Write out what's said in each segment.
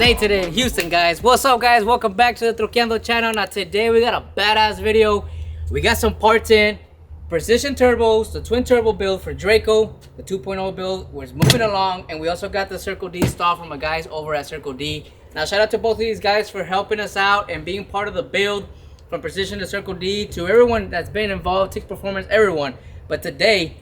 Nathan in Houston, guys. What's up, guys? Welcome back to the Troqueando channel. Now today we got a badass video. We got some parts in. Precision turbos, the twin turbo build for Draco, the 2.0 build was moving along, and we also got the Circle D stall from my guys over at Circle D. Now shout out to both of these guys for helping us out and being part of the build, from Precision to Circle D to everyone that's been involved, Tick Performance, everyone. But today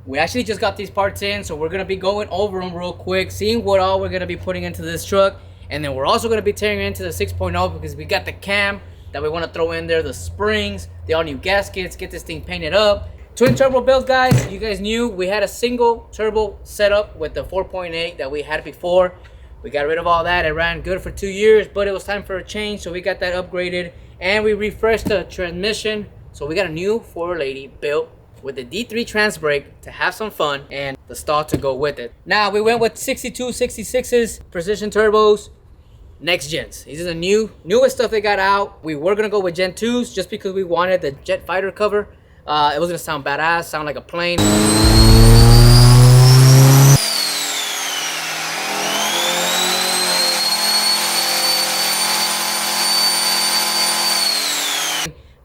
we actually just got these parts in, so we're gonna be going over them real quick, seeing what all we're gonna be putting into this truck. And then we're also going to be tearing into the 6.0 because we got the cam that we want to throw in there, the springs, the all new gaskets, get this thing painted up. Twin turbo build, guys. You guys knew we had a single turbo setup with the 4.8 that we had before. We got rid of all that. It ran good for 2 years, but it was time for a change, so we got that upgraded. And we refreshed the transmission, so we got a new 480 built with the D3 trans brake to have some fun and the stall to go with it. Now we went with 62, 66s, precision turbos. Next gens. These are the newest stuff they got out. We were gonna go with Gen 2s just because we wanted the jet fighter cover. It was gonna sound badass, sound like a plane.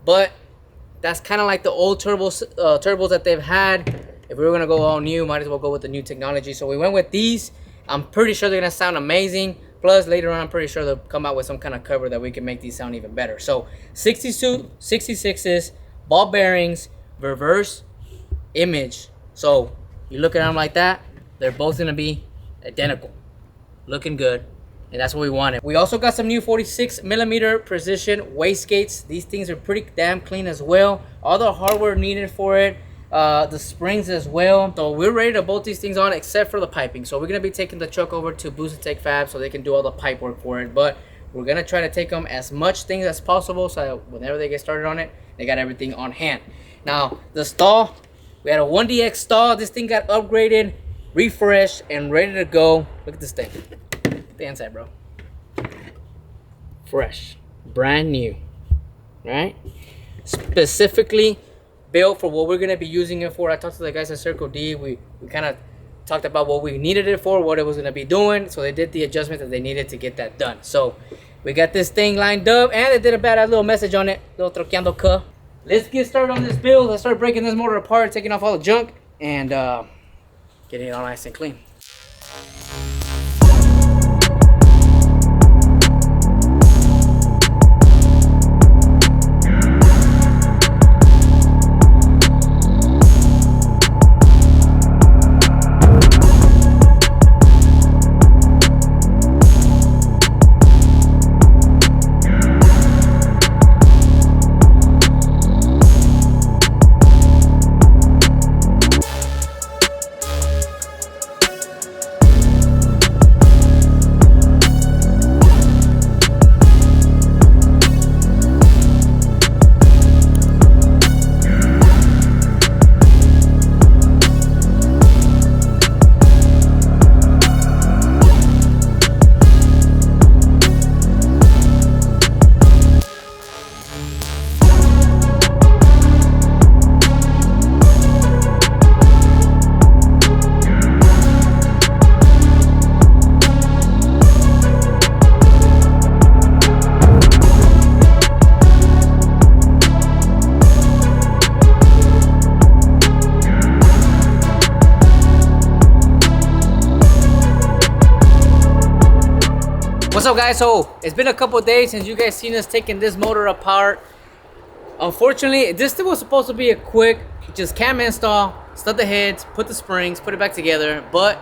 But that's kind of like the old turbos that they've had. If we were gonna go all new, might as well go with the new technology. So we went with these. I'm pretty sure they're gonna sound amazing. Plus, later on, I'm pretty sure they'll come out with some kind of cover that we can make these sound even better. So, 62, 66s, ball bearings, reverse image. So, you look at them like that, they're both going to be identical. Looking good. And that's what we wanted. We also got some new 46mm precision wastegates. These things are pretty damn clean as well. All the hardware needed for it. The springs as well. So we're ready to bolt these things on except for the piping. So we're going to be taking the truck over to Boost and Take Fab so they can do all the pipe work for it. But we're going to try to take them as much things as possible so that whenever they get started on it, they got everything on hand. Now, the stall, we had a 1DX stall. This thing got upgraded, refreshed, and ready to go. Look at this thing. Look at the inside, bro. Fresh. Brand new. Right? Specifically built for what we're going to be using it for. I talked to the guys at Circle D. We kind of talked about what we needed it for, what it was going to be doing. So they did the adjustment that they needed to get that done. So we got this thing lined up, and they did a badass little message on it. Little Troqueando cuh. Let's get started on this build. Let's start breaking this motor apart, taking off all the junk, and getting it all nice and clean. What's up, guys? So it's been a couple days since you guys seen us taking this motor apart. Unfortunately, this was supposed to be a quick just cam install, stud the heads, put the springs, put it back together, but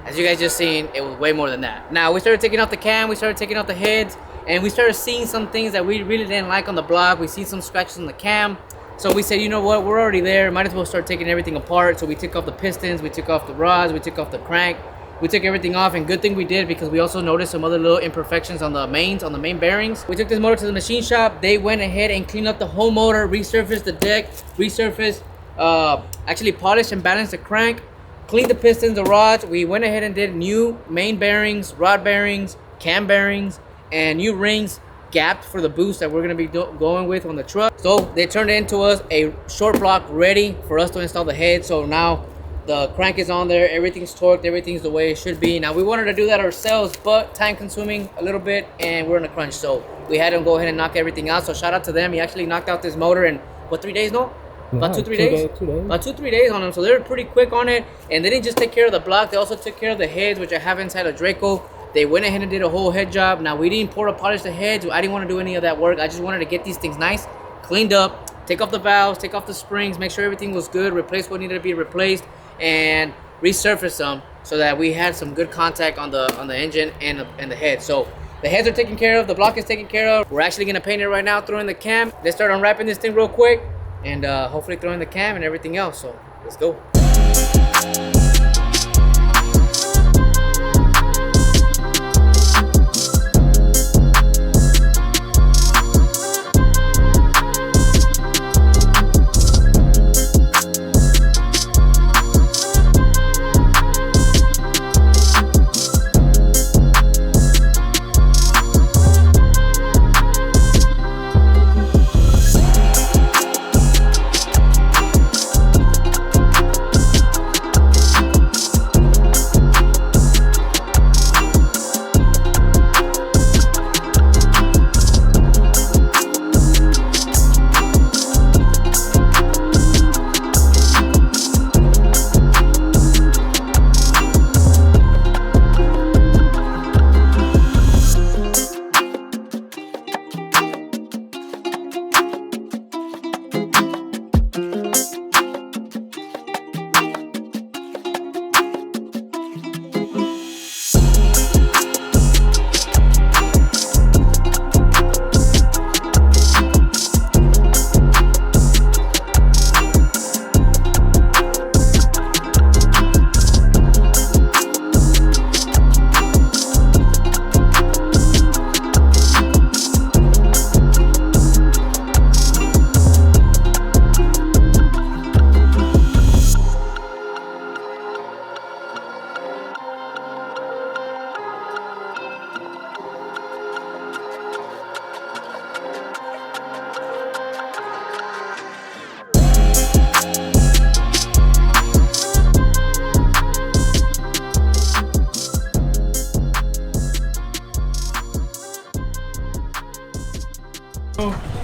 as you guys just seen, it was way more than that. Now we started taking out the cam, we started taking out the heads, and we started seeing some things that we really didn't like on the block. We see some scratches on the cam, so we said, you know what, we're already there, might as well start taking everything apart. So we took off the pistons, we took off the rods, we took off the crank. We took everything off, and good thing we did because we also noticed some other little imperfections on the main bearings. We took this motor to the machine shop. They went ahead and cleaned up the whole motor, resurfaced the deck, actually polished and balanced the crank, cleaned the pistons, the rods. We went ahead and did new main bearings, rod bearings, cam bearings, and new rings gapped for the boost that we're going to be going with on the truck. So they turned it into us a short block ready for us to install the head. So now The crank is on there, everything's torqued, everything's the way it should be. Now we wanted to do that ourselves, but time consuming a little bit and we're in a crunch. So we had him go ahead and knock everything out. So shout out to them. He actually knocked out this motor in, what, 3 days, no? About 2-3 days? 2 days. About 2-3 days on them. So they were pretty quick on it. And they didn't just take care of the block, they also took care of the heads, which I have inside of Draco. They went ahead and did a whole head job. Now we didn't porta polish the heads. I didn't want to do any of that work. I just wanted to get these things nice, cleaned up, take off the valves, take off the springs, make sure everything was good, replace what needed to be replaced, and resurface them so that we had some good contact on the engine and the head. So the heads are taken care of, the block is taken care of. We're actually gonna paint it right now, throw in the cam. Let's start unwrapping this thing real quick and hopefully throw in the cam and everything else. So let's go.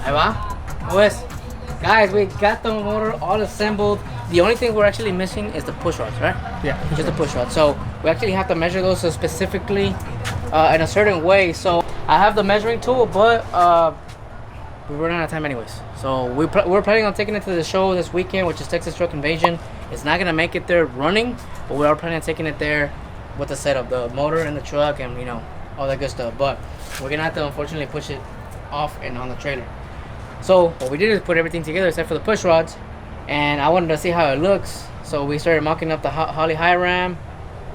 Ahí va. Pues, guys, we got the motor all assembled. The only thing we're actually missing is the push rods, right? Yeah. Just the push rods. So we actually have to measure those specifically in a certain way. So I have the measuring tool, but we're running out of time anyways. So we're planning on taking it to the show this weekend, which is Texas Truck Invasion. It's not gonna make it there running, but we are planning on taking it there with the setup, the motor and the truck, and you know, all that good stuff. But we're gonna have to unfortunately push it off and on the trailer. So what we did is put everything together except for the push rods, and I wanted to see how it looks. So we started mocking up the Holley high ram,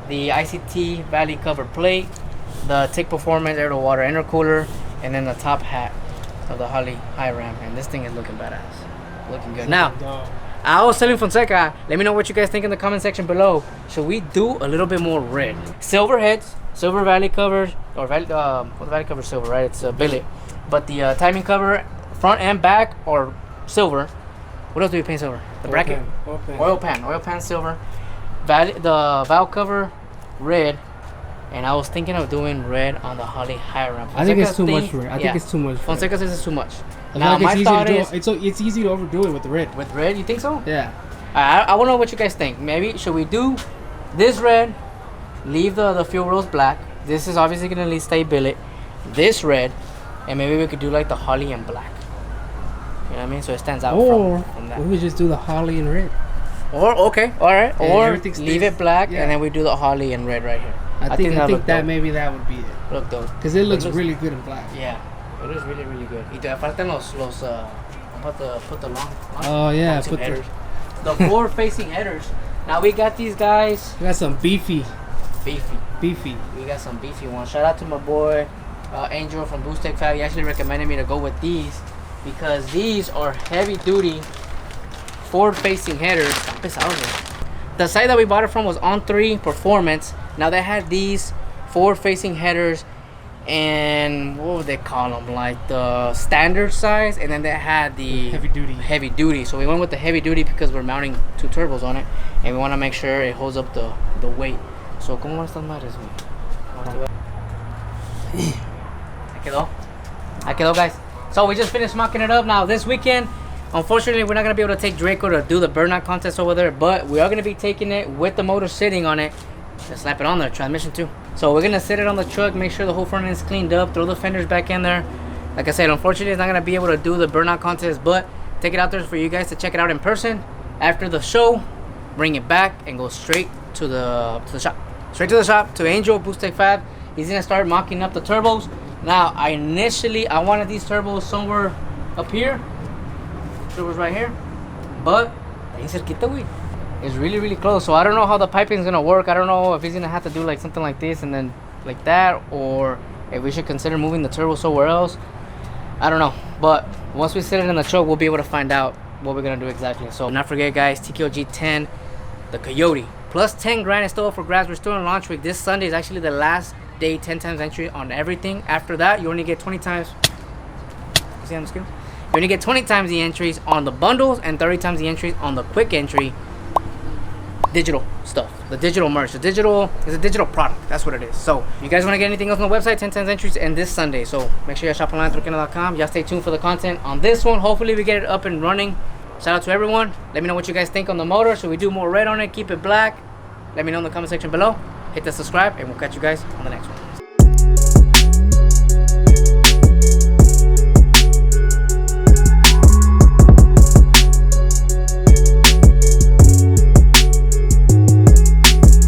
the ICT valley cover plate, the TIC Performance air to water intercooler, and then the top hat of the Holley high ram. And this thing is looking badass, looking good. Now, I was telling Fonseca, let me know what you guys think in the comment section below. Should we do a little bit more red? Silver heads, silver valley covers, or well, the valley cover silver, right? It's a billet. But the timing cover, front and back, or silver. What else do we paint silver? The bracket? Oil pan silver. The valve cover, red. And I was thinking of doing red on the Holley high ram. I think it's too much red. I think it's too much. Fonseca says it's too much. Now my thought is it's easy to overdo it with the red. With red, you think so? Yeah. I want to know what you guys think. Maybe should we do this red, leave the fuel rolls black. This is obviously gonna stay billet. This red, and maybe we could do like the Holley in black. You know what I mean? So it stands out from that. We would just do the Holley in red. Or okay, all right. And or leave it black, and then we do the Holley in red right here. I think that maybe that would be it. Look dope. Because it looks really good in black. Yeah, it looks really, really good. Y te faltan los I'm about to put the long oh yeah, put headers. The forward facing headers. Now we got these guys. We got some beefy. We got some beefy ones. Shout out to my boy Angel from Boost Tech Fab. He actually recommended me to go with these because these are heavy duty forward facing headers. The site that we bought it from was On3 Performance. Now they had these forward facing headers and what would they call them, like the standard size, and then they had the heavy duty. So we went with the heavy duty because we're mounting 2 turbos on it, and we want to make sure it holds up the weight. So ¿cómo van estas madres, güey? Ahí quedó, guys. So we just finished mocking it up. Now this weekend, unfortunately, we're not gonna be able to take Draco to do the burnout contest over there, but we are gonna be taking it with the motor sitting on it. Just slap it on there, transmission too. So we're gonna sit it on the truck, make sure the whole front end is cleaned up, throw the fenders back in there. Like I said, unfortunately, it's not gonna be able to do the burnout contest, but take it out there for you guys to check it out in person. After the show, bring it back and go straight to the shop. Straight to the shop, to Angel Boostech Fab. He's gonna start mocking up the turbos. Now, I wanted these turbos somewhere up here. Turbos right here. But, it's really, really close. So I don't know how the piping is gonna work. I don't know if he's gonna have to do like something like this and then like that, or if we should consider moving the turbo somewhere else. I don't know. But once we sit it in the truck, we'll be able to find out what we're gonna do exactly. So not forget, guys, TKO G10, the Coyote. Plus 10 grand is still up for grabs. We're still in launch week. This Sunday is actually the last day, 10 times entry on everything. After that, you only get 20 times. You see on the screen? You only get 20 times the entries on the bundles and 30 times the entries on the quick entry digital stuff. The digital merch. The digital is a digital product. That's what it is. So if you guys want to get anything else on the website, 10 times entries and this Sunday. So make sure you shop online at troquendo.com. Y'all stay tuned for the content on this one. Hopefully we get it up and running. Shout out to everyone. Let me know what you guys think on the motor. Should we do more red on it? Keep it black? Let me know in the comment section below. Hit the subscribe, and we'll catch you guys on the next one.